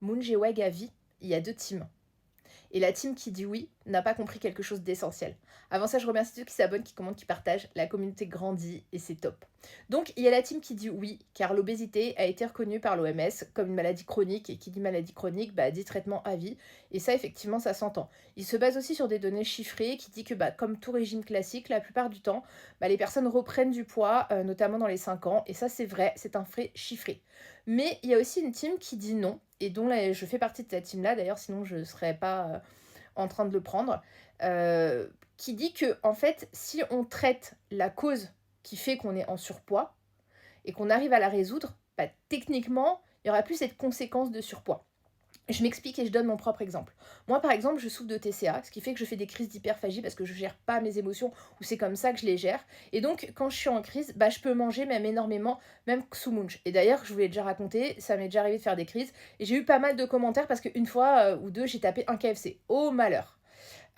Munch et Weg à vie, il y a 2 teams. Et la team qui dit oui n'a pas compris quelque chose d'essentiel. Avant ça, je remercie ceux qui s'abonnent, qui commentent, qui partagent. La communauté grandit et c'est top. Donc, il y a la team qui dit oui, car l'obésité a été reconnue par l'OMS comme une maladie chronique. Et qui dit maladie chronique, dit traitement à vie. Et ça, effectivement, ça s'entend. Il se base aussi sur des données chiffrées qui dit que, comme tout régime classique, la plupart du temps, les personnes reprennent du poids, notamment dans les 5 ans. Et ça, c'est vrai, c'est un fait chiffré. Mais il y a aussi une team qui dit non, et dont je fais partie de cette team-là, d'ailleurs, sinon je ne serais pas en train de le prendre, qui dit que, en fait, si on traite la cause qui fait qu'on est en surpoids et qu'on arrive à la résoudre, techniquement, il n'y aura plus cette conséquence de surpoids. Je m'explique et je donne mon propre exemple. Moi, par exemple, je souffre de TCA, ce qui fait que je fais des crises d'hyperphagie parce que je gère pas mes émotions ou c'est comme ça que je les gère. Et donc, quand je suis en crise, je peux manger même énormément, même sous munch. Et d'ailleurs, je vous l'ai déjà raconté, ça m'est déjà arrivé de faire des crises et j'ai eu pas mal de commentaires parce qu'une fois ou deux, j'ai tapé un KFC. Oh malheur.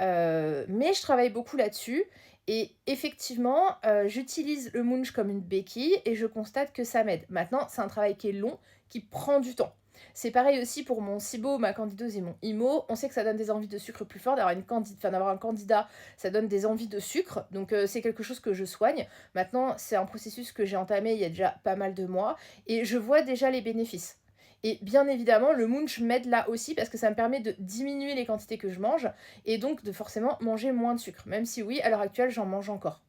Mais je travaille beaucoup là-dessus. Et effectivement, j'utilise le munch comme une béquille et je constate que ça m'aide. Maintenant, c'est un travail qui est long, qui prend du temps. C'est pareil aussi pour mon SIBO, ma candidose et mon IMO. On sait que ça donne des envies de sucre plus fort. D'avoir un candidat, ça donne des envies de sucre. Donc c'est quelque chose que je soigne. Maintenant, c'est un processus que j'ai entamé il y a déjà pas mal de mois. Et je vois déjà les bénéfices. Et bien évidemment, le munch m'aide là aussi parce que ça me permet de diminuer les quantités que je mange et donc de forcément manger moins de sucre. Même si oui, à l'heure actuelle, j'en mange encore.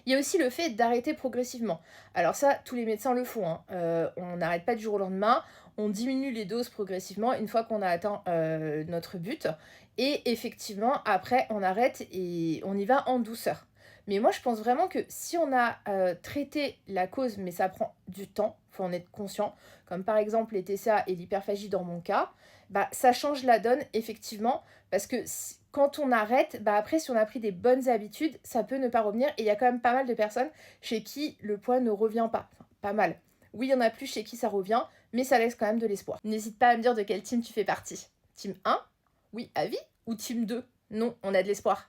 Il y a aussi le fait d'arrêter progressivement. Alors ça, tous les médecins le font. On n'arrête pas du jour au lendemain. On diminue les doses progressivement une fois qu'on a atteint notre but. Et effectivement, après, on arrête et on y va en douceur. Mais moi, je pense vraiment que si on a traité la cause, mais ça prend du temps, il faut en être conscient, comme par exemple les TCA et l'hyperphagie dans mon cas, ça change la donne, effectivement, parce que quand on arrête, après, si on a pris des bonnes habitudes, ça peut ne pas revenir. Et il y a quand même pas mal de personnes chez qui le poids ne revient pas. Enfin, pas mal. Oui, il y en a plus chez qui ça revient, mais ça laisse quand même de l'espoir. N'hésite pas à me dire de quelle team tu fais partie. Team 1, oui, à vie, ou team 2, non, on a de l'espoir.